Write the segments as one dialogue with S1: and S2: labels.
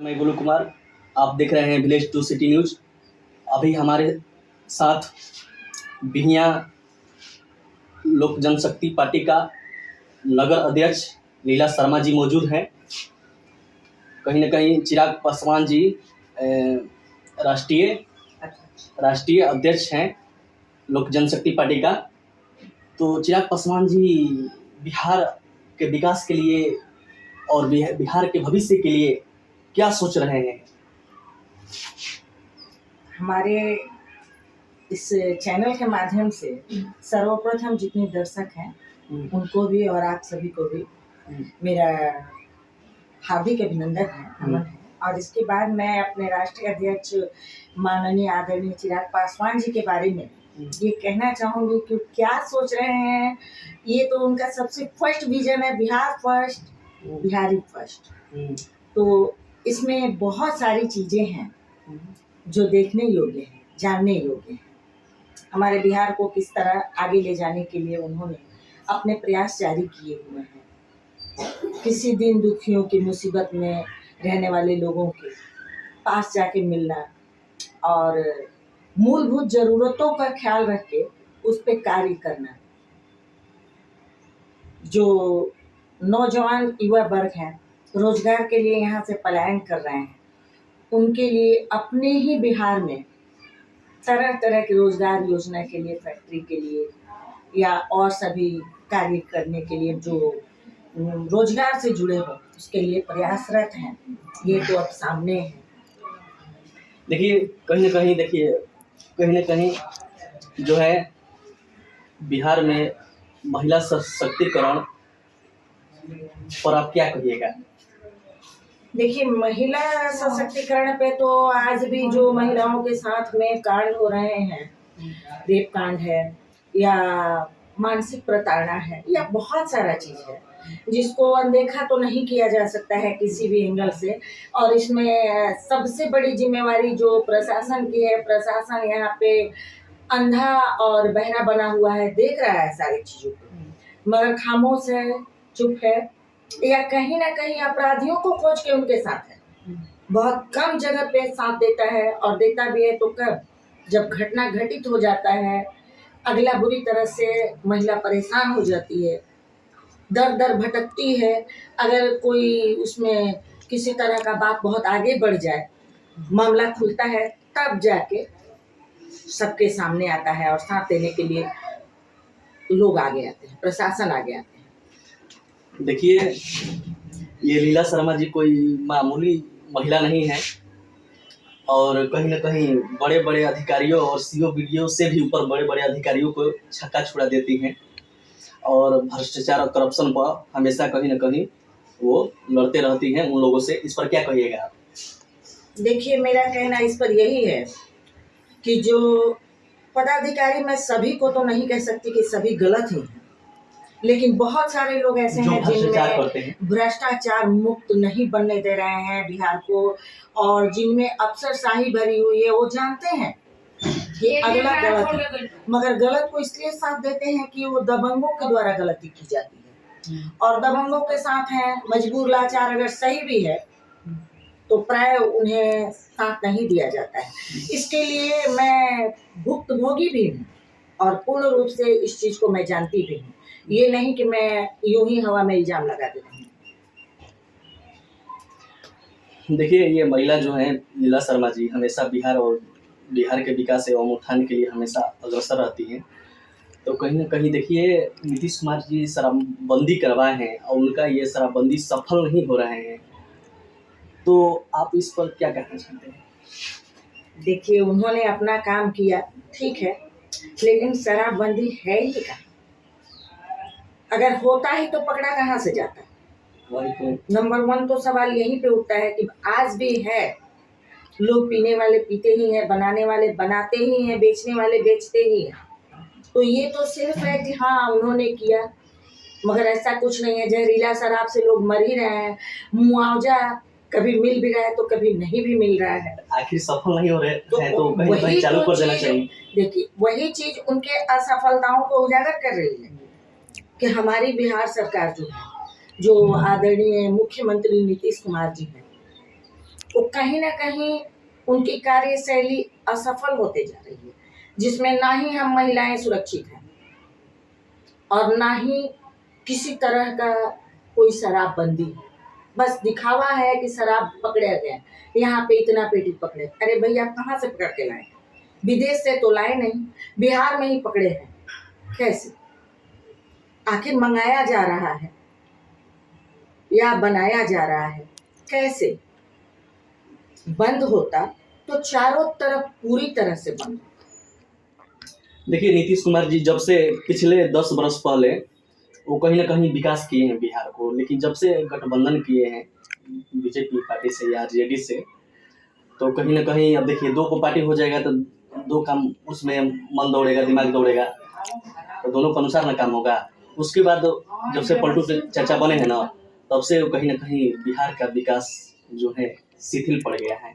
S1: मैं गुरु कुमार, आप देख रहे हैं विलेज टू सिटी न्यूज। अभी हमारे साथ बिहियां लोक जनशक्ति पार्टी का नगर अध्यक्ष लीला शर्मा जी मौजूद हैं। कहीं न कहीं चिराग पासवान जी राष्ट्रीय अध्यक्ष हैं लोक जनशक्ति पार्टी का। तो चिराग पासवान जी बिहार के विकास के लिए और बिहार के भविष्य के लिए क्या सोच रहे हैं?
S2: हमारे इस चैनल के माध्यम से सर्वप्रथम जितने दर्शक हैं उनको भी और आप सभी को भी मेरा हार्दिक अभिनंदन है, नमन है। और इसके बाद मैं अपने राष्ट्रीय अध्यक्ष माननीय आदरणीय चिराग पासवान जी के बारे में ये कहना चाहूँगी कि क्या सोच रहे हैं। ये तो उनका सबसे फर्स्ट विजन है, बिहार फर्स्ट, बिहारी फर्स्ट। तो इसमें बहुत सारी चीज़ें हैं जो देखने योग्य है, जानने योग्य है। हमारे बिहार को किस तरह आगे ले जाने के लिए उन्होंने अपने प्रयास जारी किए हुए हैं। किसी दिन दुखियों की मुसीबत में रहने वाले लोगों के पास जाके मिलना और मूलभूत ज़रूरतों का ख्याल रख के उस पर कार्य करना। जो नौजवान युवा वर्ग हैं, रोजगार के लिए यहाँ से पलायन कर रहे हैं, उनके लिए अपने ही बिहार में तरह तरह के रोजगार योजना के लिए, फैक्ट्री के लिए या और सभी कार्य करने के लिए जो रोजगार से जुड़े हो, उसके लिए प्रयासरत हैं। ये तो अब सामने है।
S1: देखिए कहीं न कहीं जो है बिहार में महिला सशक्तिकरण पर आप क्या कहिएगा?
S2: देखिए, महिला सशक्तिकरण पे तो आज भी जो महिलाओं के साथ में कांड हो रहे हैं, रेप कांड है या मानसिक प्रताड़ना है या बहुत सारा चीज़ है जिसको अनदेखा तो नहीं किया जा सकता है किसी भी एंगल से। और इसमें सबसे बड़ी जिम्मेवारी जो प्रशासन की है, प्रशासन यहाँ पे अंधा और बहरा बना हुआ है, देख रहा है सारी चीज़ों को मगर खामोश है, चुप है या कहीं ना कहीं अपराधियों को खोज के उनके साथ है। बहुत कम जगह पे साथ देता है और देता भी है तो कब, जब घटना घटित हो जाता है, अगला बुरी तरह से महिला परेशान हो जाती है, दर दर भटकती है। अगर कोई उसमें किसी तरह का बात बहुत आगे बढ़ जाए, मामला खुलता है, तब जाके सबके सामने आता है और साथ देने के लिए लोग आगे आते हैं, प्रशासन आगे आते हैं।
S1: देखिए, ये लीला शर्मा जी कोई मामूली महिला नहीं है और कहीं न कहीं बड़े बड़े अधिकारियों और सीओ बीडीओ से भी ऊपर बड़े बड़े अधिकारियों को छक्का छुड़ा देती हैं और भ्रष्टाचार और करप्शन पर हमेशा कहीं न कहीं वो लड़ते रहती हैं उन लोगों से। इस पर क्या कहिएगा आप?
S2: देखिए, मेरा कहना इस पर यही है कि जो पदाधिकारी, मैं सभी को तो नहीं कह सकती कि सभी गलत ही हैं, लेकिन बहुत सारे लोग ऐसे हैं जिनमें भ्रष्टाचार मुक्त नहीं बनने दे रहे हैं बिहार को, और जिनमें अफसरशाही भरी हुई है। वो जानते हैं कि अगला गलत है, मगर गलत को इसलिए साथ देते हैं कि वो दबंगों के द्वारा गलती की जाती है और दबंगों के साथ हैं। मजबूर लाचार अगर सही भी है तो प्राय उन्हें साथ नहीं दिया जाता है। इसके लिए मैं भुक्तभोगी भी हूँ और पूर्ण रूप से इस चीज़ को मैं जानती भी हूँ। ये नहीं कि मैं यूं ही हवा में इल्जाम लगा देती हूँ।
S1: देखिए, ये महिला जो है लीला शर्मा जी हमेशा बिहार के विकास एवं उत्थान के लिए हमेशा अग्रसर रहती हैं। तो कहीं न कहीं देखिए, नीतीश कुमार जी शराबबंदी करवाए हैं और उनका ये शराबबंदी सफल नहीं हो रहे हैं, तो आप इस पर क्या कहना चाहते हैं?
S2: देखिए, उन्होंने अपना काम किया, ठीक है, लेकिन शराबबंदी है ही क्या? अगर होता ही तो पकड़ा कहाँ से जाता? नंबर 1 तो सवाल यहीं पे उठता है कि आज भी है, लोग पीने वाले पीते ही हैं, बनाने वाले बनाते ही हैं, बेचने वाले बेचते ही हैं। तो ये तो सिर्फ है कि हाँ उन्होंने किया, मगर ऐसा कुछ नहीं है। जहरीला शराब से लोग मर ही रहे हैं, मुआवजा कभी मिल भी रहा है तो कभी नहीं भी मिल रहा है।
S1: आखिर सफल नहीं हो रहे हैं तो कहीं चालू कर देना चाहिए।
S2: देखिए, वही चीज उनके असफलताओं को उजागर कर रही है कि हमारी बिहार सरकार जो है, जो आदरणीय मुख्यमंत्री नीतीश कुमार जी हैं, वो कहीं ना कहीं उनकी कार्यशैली असफल होते जा रही है, जिसमें ना ही हम महिलाएं सुरक्षित हैं और ना ही किसी तरह का कोई शराबबंदी है। बस दिखावा है कि शराब पकड़े गए, यहाँ पे इतना पेटी पकड़े। अरे भैया, कहाँ से पकड़ के लाए? विदेश से तो लाए नहीं, बिहार में ही पकड़े हैं। कैसे? आखिर मंगाया जा रहा है या बनाया जा रहा है? कैसे? बंद होता तो चारों तरफ पूरी तरह से बंद।
S1: देखिए, नीतीश कुमार जी जब से पिछले 10 वर्ष पहले वो कहीं ना कहीं विकास किए हैं बिहार को, लेकिन जब से गठबंधन किए हैं बीजेपी पार्टी से या आरजेडी से, तो कहीं ना कहीं अब देखिए 2 को पार्टी हो जाएगा तो 2 काम उसमें मन दौड़ेगा, दिमाग दौड़ेगा, तो दोनों के अनुसार ना काम होगा। उसके बाद जब से पलटू चाचा बने हैं ना, तब से कहीं ना कहीं बिहार का विकास जो है शिथिल पड़ गया है।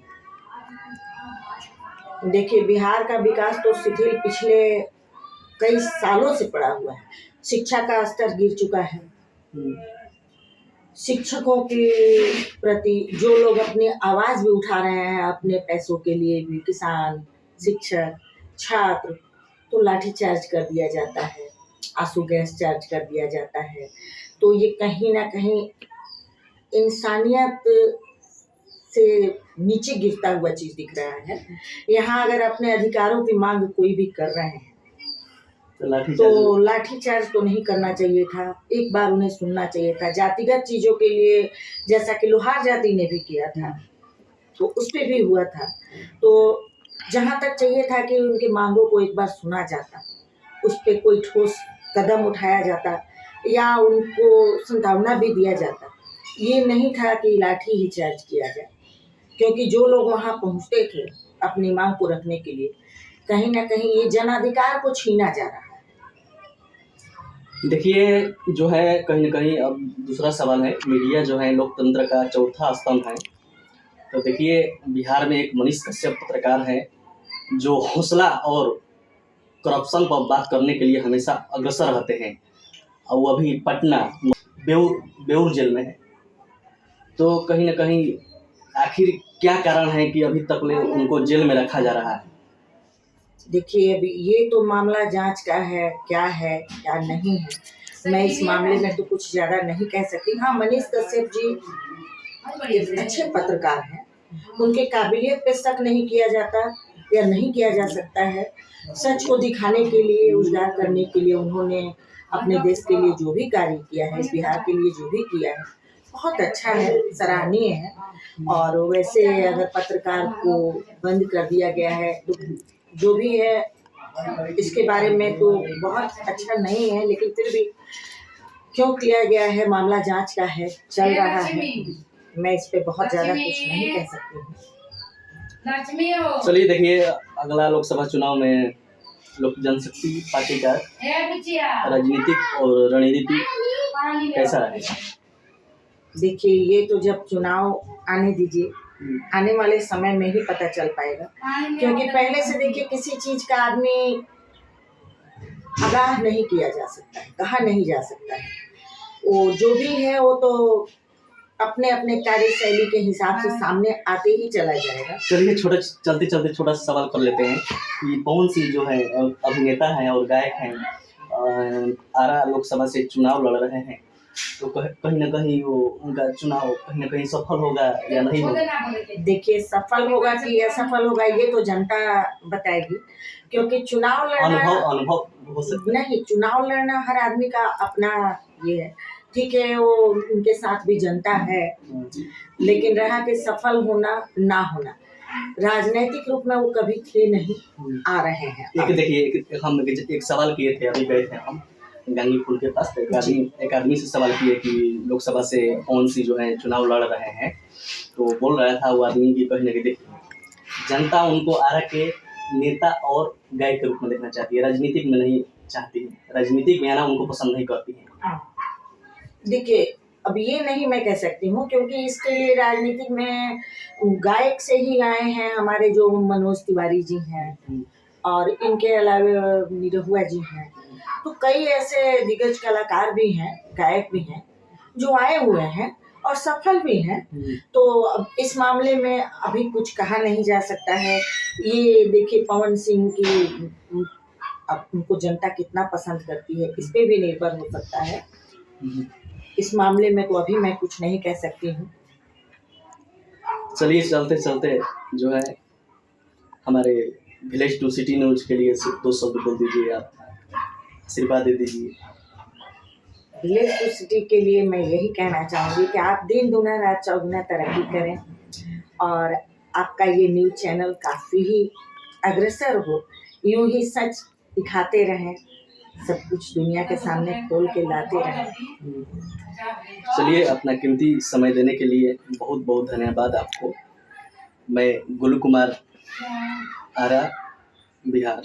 S2: देखिए, बिहार का विकास तो शिथिल पिछले कई सालों से पड़ा हुआ है। शिक्षा का स्तर गिर चुका है। शिक्षकों के प्रति जो लोग अपनी आवाज भी उठा रहे हैं अपने पैसों के लिए भी, किसान, शिक्षक, छात्र, तो लाठीचार्ज कर दिया जाता है, आंसू गैस चार्ज कर दिया जाता है। तो ये कहीं ना कहीं इंसानियत से नीचे गिरता हुआ चीज दिख रहा है। यहाँ अगर अपने अधिकारों की मांग कोई भी कर रहे हैं तो लाठीचार्ज तो नहीं करना चाहिए था, एक बार उन्हें सुनना चाहिए था। जातिगत चीजों के लिए जैसा कि लोहार जाति ने भी किया था, तो उस पर भी हुआ था। तो जहां तक चाहिए था कि उनके मांगों को एक बार सुना जाता, उस पर कोई ठोस कदम उठाया जाता या उनको संभावना भी दिया जाता। ये नहीं था कि लाठी ही चार्ज किया जाए, क्योंकि जो लोग वहां पहुंचते थे अपनी मांग को रखने के लिए, कहीं ना कहीं ये जनाधिकार को छीना जा रहा है।
S1: देखिए, जो है कहीं ना कहीं अब दूसरा सवाल है, मीडिया जो है लोकतंत्र का चौथा स्तंभ है। तो देखिए, बिहार में एक मनीष कश्यप पत्रकार है जो हौसला और करप्शन पर बात करने के लिए हमेशा अग्रसर रहते हैं, और वो अभी पटना बेऊर जेल में है। तो कहीं ना कहीं आखिर क्या कारण है कि अभी तक उनको जेल में रखा जा रहा है?
S2: देखिए, अभी ये तो मामला जांच का है, क्या नहीं है, मैं इस मामले में तो कुछ ज्यादा नहीं कह सकती। हाँ, मनीष कश्यप जी एक अच्छे पत्रकार हैं, उनके काबिलियत पे शक नहीं किया जाता या नहीं किया जा सकता है। सच को दिखाने के लिए, उजागर करने के लिए उन्होंने अपने देश के लिए जो भी कार्य किया है, इस बिहार के लिए जो भी किया है, बहुत अच्छा है, सराहनीय है। और वैसे अगर पत्रकार को बंद कर दिया गया है तो जो भी है इसके बारे में तो बहुत अच्छा नहीं है, लेकिन फिर भी क्यों किया गया है, मामला जांच का है, चल रहा है। मैं इस पे बहुत ज्यादा कुछ नहीं कह सकती हूँ।
S1: चलिए, देखिए, अगला लोकसभा चुनाव में लोक जनशक्ति पार्टी का राजनीतिक और रणनीति कैसा रहेगा?
S2: देखिए, ये तो जब चुनाव आने दीजिए, आने वाले समय में ही पता चल पाएगा, क्योंकि पहले से देखिए किसी चीज का आदमी आगाह नहीं किया जा सकता है, कहा नहीं जा सकता है। वो जो भी है वो तो अपने अपने कार्यशैली के हिसाब से सामने आते ही चला जाएगा।
S1: चलिए, चलते चलते छोटा सा सवाल कर लेते हैं कि कौन सी जो है अभिनेता हैं और गायक हैं आरा लोकसभा से चुनाव लड़ रहे हैं, तो कहीं ना कहीं वो उनका चुनाव कहीं ना कहीं सफल होगा या नहीं होगा?
S2: देखिए, सफल होगा कि असफल होगा ये तो जनता बताएगी, क्योंकि चुनाव लड़ना
S1: अनुभव हो सकता है।
S2: नहीं, चुनाव लड़ना हर आदमी का अपना ये है, ठीक है, वो उनके साथ भी जनता है, लेकिन रहा कि सफल होना ना होना, राजनीतिक रूप में वो कभी थे नहीं, आ रहे हैं।
S1: देखिए, हम एक सवाल किए थे, अभी गए थे हम गांगी पुल के पास, एक आदमी से सवाल किए कि लोकसभा से कौन सी जो है चुनाव लड़ रहे हैं, तो बोल रहा था वो आदमी की कहीं ना कहीं देखिए जनता उनको आरा के नेता और गायक के रूप में देखना चाहती है, राजनीतिक में नहीं चाहती है, राजनीतिक में आना उनको पसंद नहीं करती है।
S2: देखिए, अब ये नहीं मैं कह सकती हूँ, क्योंकि इसके लिए राजनीतिक में गायक से ही आए हैं हमारे जो मनोज तिवारी जी हैं, और इनके अलावा निरहुआ जी हैं, तो कई ऐसे दिग्गज कलाकार भी हैं, गायक भी हैं जो आए हुए हैं और सफल भी हैं। तो अब इस मामले में अभी कुछ कहा नहीं जा सकता है। ये देखिए पवन सिंह की अब उनको जनता कितना पसंद करती है इस पे भी निर्भर हो सकता है। इस मामले में तो अभी मैं कुछ नहीं कह सकती हूँ।
S1: चलिए चलते चलते जो है हमारे विलेज टू सिटी न्यूज के लिए दो शब्द बोल दीजिए, आप आशीर्वाद दे दीजिए।
S2: विलेज टू सिटी के लिए मैं यही कहना चाहूँगी कि आप दिन दुना रात चौगुना तरक्की करें और आपका ये न्यूज चैनल काफ़ी ही अग्रसर हो, यूं ही सच दिखाते रहें, सब कुछ दुनिया के सामने खोल के लाते रहें।
S1: चलिए, अपना कीमती समय देने के लिए बहुत बहुत धन्यवाद आपको। मैं गोलू कुमार, आरा, बिहार।